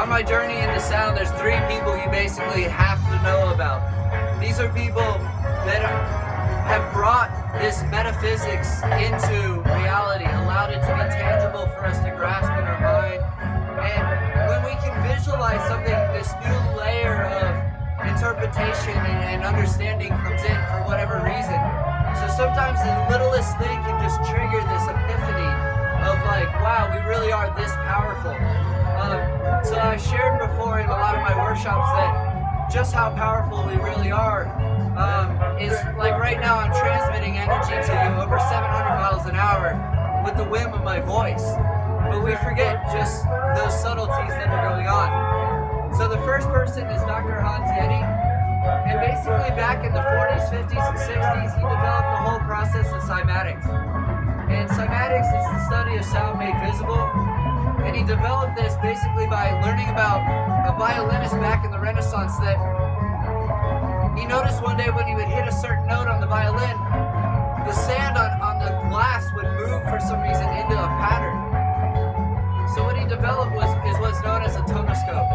On my journey into sound, there's three people you basically have to know about. These are people that have brought this metaphysics into reality, allowed it to be tangible for us to grasp in our mind. And when we can visualize something, this new layer of interpretation and understanding comes in for whatever reason. So sometimes the littlest thing can just trigger this epiphany of like, wow, we really are this powerful. So I shared before in a lot of my workshops that just how powerful we really are is like right now I'm transmitting energy to you over 700 miles an hour with the whim of my voice. But we forget just those subtleties that are going on. So the first person is Dr. Hans Yeti. And basically back in the 40s, 50s, and 60s, he developed the whole process of cymatics. And cymatics is the study of sound made visible. And he developed this basically by learning about a violinist back in the Renaissance that he noticed one day when he would hit a certain note on the violin, the sand on the glass would move for some reason into a pattern. So what he developed is what's known as a tonoscope.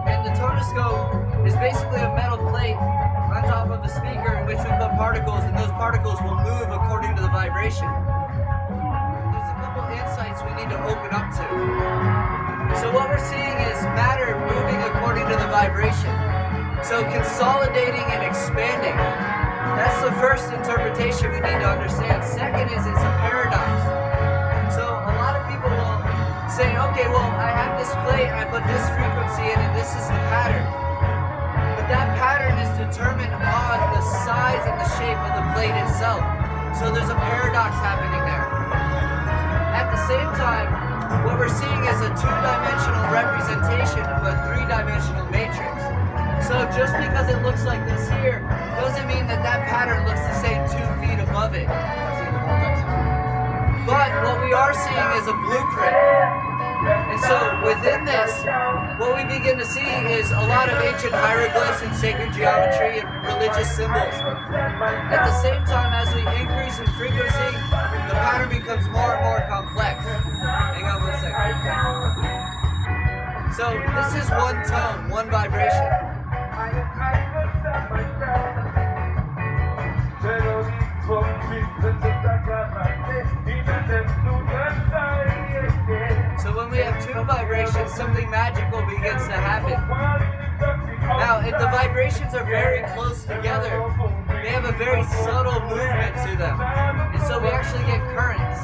And the tonoscope is basically a metal plate on top of the speaker in which we put particles, and those particles will move according to the vibration. There's a couple insights we need to open up to. So what we're seeing is matter moving according to the vibration. So consolidating and expanding. That's the first interpretation we need to understand. Second is it's a paradox. So a lot of people will say, okay, well, I have this plate and I put this frequency in and this is the pattern. But that pattern is determined on the size and the shape of the plate itself. So there's a paradox happening there. At the same time, what we're seeing is a two-dimensional representation of a three-dimensional matrix. So just because it looks like this here, doesn't mean that that pattern looks the same 2 feet above it. But what we are seeing is a blueprint. And so within this, what we begin to see is a lot of ancient hieroglyphs and sacred geometry and religious symbols. At the same time, as we increase in frequency, the pattern becomes more and more complex. Hang on one second. So this is one tone, one vibration. So when we have two vibrations, something magical begins to happen. Now, if the vibrations are very close together, they have a very subtle movement to them. And so we actually get currents.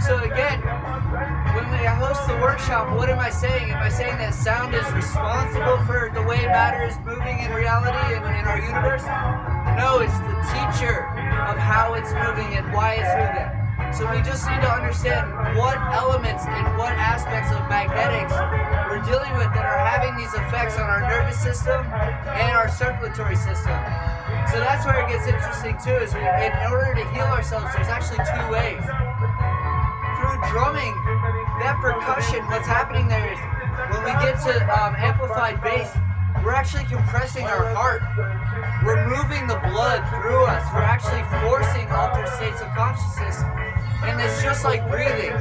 So again, when I host the workshop, what am I saying? Am I saying that sound is responsible for the way matter is moving in reality and in our universe? No, it's the teacher of how it's moving and why it's moving. So we just need to understand what elements and what aspects of magnetics we're dealing with that are having these effects on our nervous system and our circulatory system. So that's where it gets interesting too, is in order to heal ourselves, there's actually two ways. Through drumming, that percussion, what's happening there is when we get to amplified bass, we're actually compressing our heart. We're moving the blood through us. We're actually forcing altered states of consciousness. And it's just like breathing.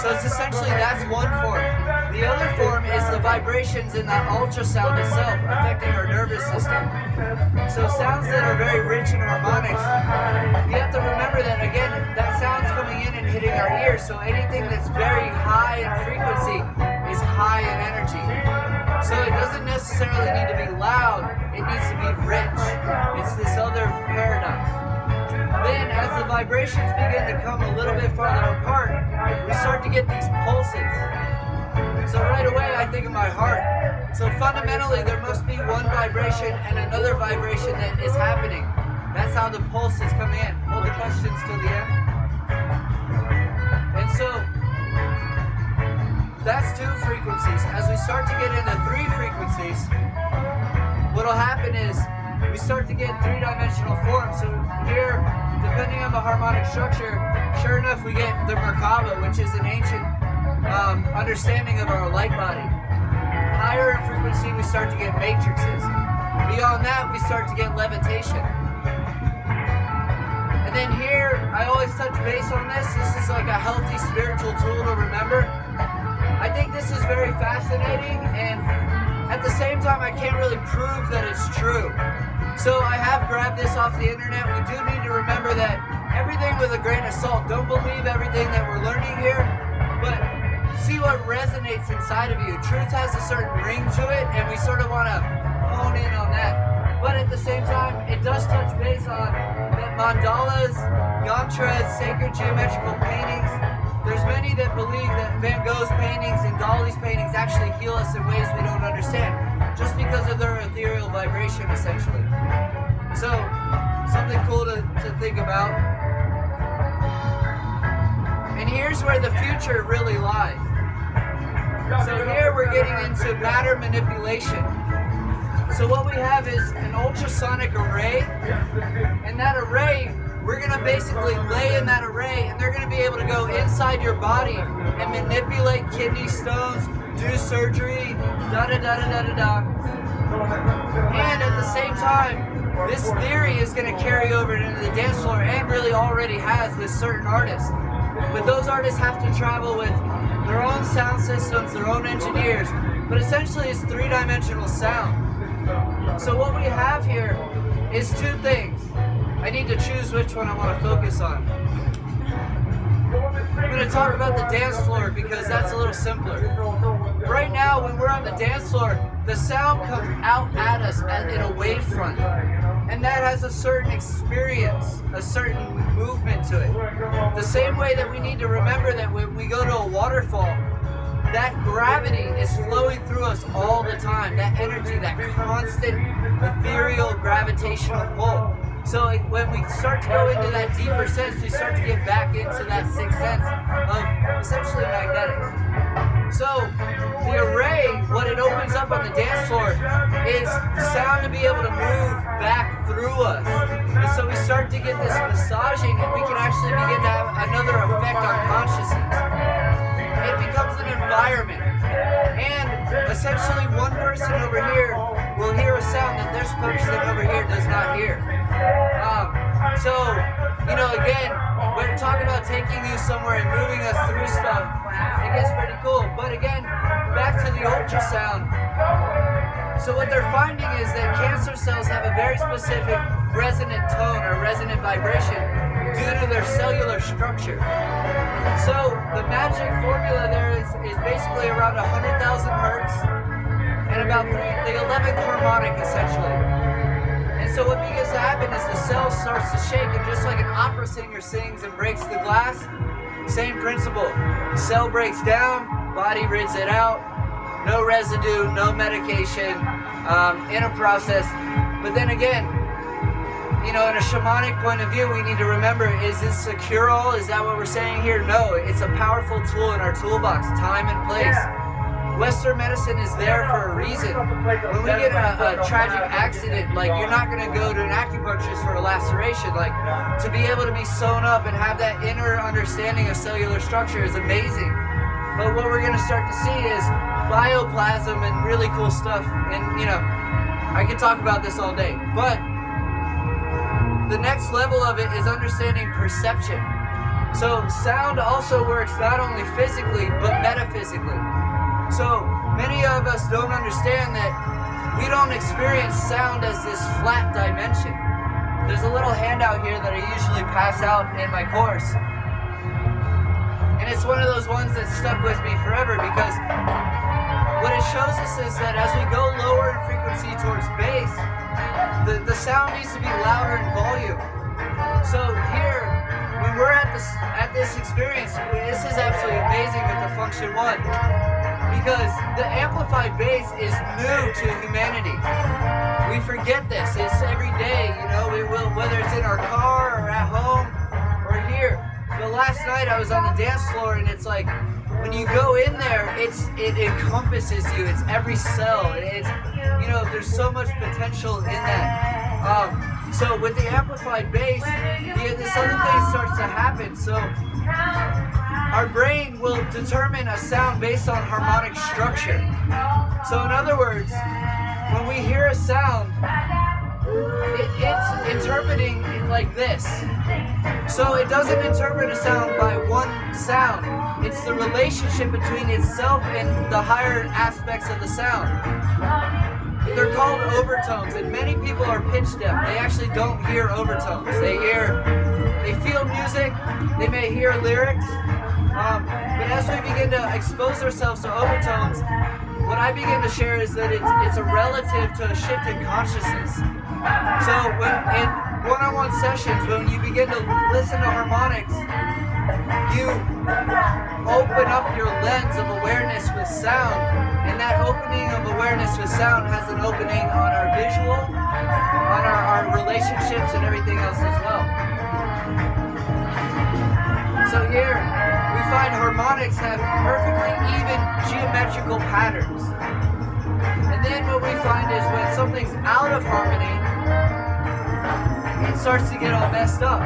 So it's essentially, that's one form. The other form is the vibrations in that ultrasound itself affecting our nervous system. So sounds that are very rich in harmonics, you have to remember that, again, that sound's coming in and hitting our ears. So anything that's very high in frequency is high in energy. So it doesn't necessarily need to be loud, it needs to be rich. It's this other paradox. Then as the vibrations begin to come a little bit farther apart, we start to get these pulses. So right away I think of my heart. So fundamentally there must be one vibration and another vibration that is happening. That's how the pulses come in. Hold the questions till the end. And so that's two frequencies. As we start to get into three frequencies, what'll happen is we start to get three-dimensional forms. So here, depending on the harmonic structure, sure enough, we get the Merkaba, which is an ancient understanding of our light body. Higher in frequency, we start to get matrices. Beyond that, we start to get levitation. And then here, I always touch base on this. This is like a healthy spiritual tool to remember. think this is very fascinating, and at the same time I can't really prove that it's true. So I have grabbed this off the internet. We do need to remember that everything with a grain of salt. Don't believe everything that we're learning here, but see what resonates inside of you. Truth has a certain ring to it, and we sort of want to hone in on that. But at the same time, it does touch base on that mandalas, yantras, sacred geometrical paintings. There's many that believe that Van Gogh's paintings and Dali's paintings actually heal us in ways we don't understand, just because of their ethereal vibration, essentially. So, something cool to think about. And here's where the future really lies. So here we're getting into matter manipulation. So what we have is an ultrasonic array, and that array, we're going to basically lay in that array, and they're going to be able to go inside your body and manipulate kidney stones, do surgery, da-da-da-da-da-da-da. And at the same time, this theory is going to carry over into the dance floor, and really already has with certain artists. But those artists have to travel with their own sound systems, their own engineers, but essentially it's three-dimensional sound. So what we have here is two things. I need to choose which one I want to focus on. I'm going to talk about the dance floor because that's a little simpler. Right now, when we're on the dance floor, the sound comes out at us in a wavefront. And that has a certain experience, a certain movement to it. The same way that we need to remember that when we go to a waterfall, that gravity is flowing through us all the time. That energy, that constant ethereal gravitational pull. So when we start to go into that deeper sense, we start to get back into that sixth sense of essentially magnetics. So the array, what it opens up on the dance floor is sound to be able to move back through us. And so we start to get this massaging, and we can actually begin to have another effect on consciousness. It becomes an environment. And essentially one person over here will hear a sound that this person over here does not hear. So, you know, again, we're talking about taking you somewhere and moving us through stuff. It gets pretty cool. But again, back to the ultrasound. So what they're finding is that cancer cells have a very specific resonant tone or resonant vibration due to their cellular structure. So the magic formula there is basically around 100,000 hertz and about the 11th harmonic, essentially. And so what begins to happen is the cell starts to shake, and just like an opera singer sings and breaks the glass, same principle. The cell breaks down, body rids it out, no residue, no medication, in a process. But then again, you know, in a shamanic point of view, we need to remember, is this a cure-all? Is that what we're saying here? No, it's a powerful tool in our toolbox, time and place. Western medicine is there for a reason. When we get a tragic accident, like, you're not going to go to an acupuncturist for a laceration. Like, to be able to be sewn up and have that inner understanding of cellular structure is amazing. But what we're going to start to see is bioplasm and really cool stuff. And, you know, I could talk about this all day. But the next level of it is understanding perception. So sound also works not only physically, but metaphysically. So many of us don't understand that we don't experience sound as this flat dimension. There's a little handout here that I usually pass out in my course. And it's one of those ones that stuck with me forever, because what it shows us is that as we go lower in frequency towards bass, the sound needs to be louder in volume. So here, when we're at this experience, this is absolutely amazing with the Function 1. Because the amplified bass is new to humanity. We forget this. It's every day, you know, whether it's in our car or at home or here. But last night I was on the dance floor, and it's like, when you go in there, it encompasses you. It's every cell. It's, you know, there's so much potential in that. So with the amplified bass, this other thing starts to happen. So our brain will determine a sound based on harmonic structure. So in other words, when we hear a sound, it's interpreting it like this. So it doesn't interpret a sound by one sound. It's the relationship between itself and the higher aspects of the sound. They're called overtones, and many people are pitch deaf. They actually don't hear overtones. They feel music, they may hear lyrics, but as we begin to expose ourselves to overtones, what I begin to share is that it's a relative to a shift in consciousness. So in one-on-one sessions, when you begin to listen to harmonics, you open up your lens of awareness with sound, and that opening of awareness with sound has an opening on our visual, on our relationships, and everything else as well. So here, we find harmonics have perfectly even geometrical patterns. And then what we find is when something's out of harmony, it starts to get all messed up.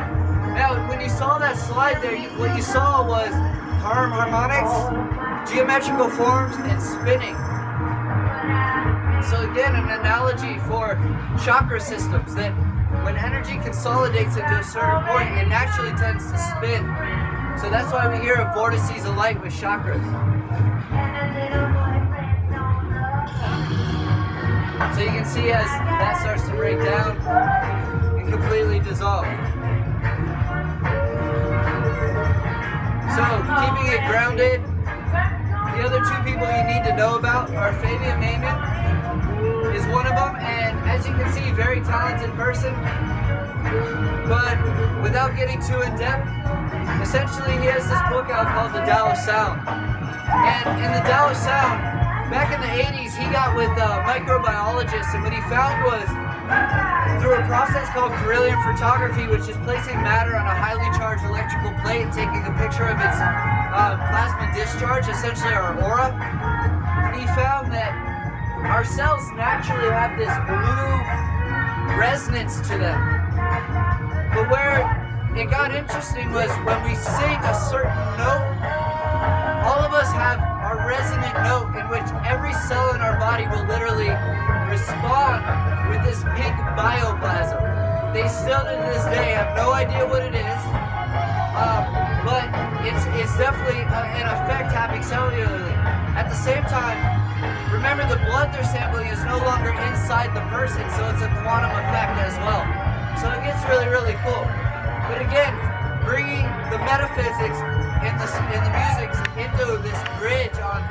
Now, when you saw that slide there, what you saw was harmonics, geometrical forms, and spinning. So again, an analogy for chakra systems, that when energy consolidates into a certain point, it naturally tends to spin. So that's why we hear of vortices of light with chakras. So you can see as that starts to break down and completely dissolve. So keeping it grounded, the other two people you need to know about are Fabien Maman is one of them, and as you can see, very talented person, but without getting too in depth, essentially he has this book out called The Tao of Sound. And in The Tao of Sound, back in the 80s, he got with microbiologists, and what he found was, through a process called Kirlian photography, which is placing matter on a highly charged electrical plate and taking a picture of its plasma discharge, essentially our aura, he found that our cells naturally have this blue resonance to them. But where it got interesting was when we sing a certain note, all of us have our resonant note in which every cell in our body will literally respond with this pink bioplasm. They still to this day have no idea what it is, but it's definitely an effect happening cellularly. At the same time, remember the blood they're sampling is no longer inside the person, so it's a quantum effect as well. So it gets really, really cool. But again, bringing the metaphysics in the music into this bridge on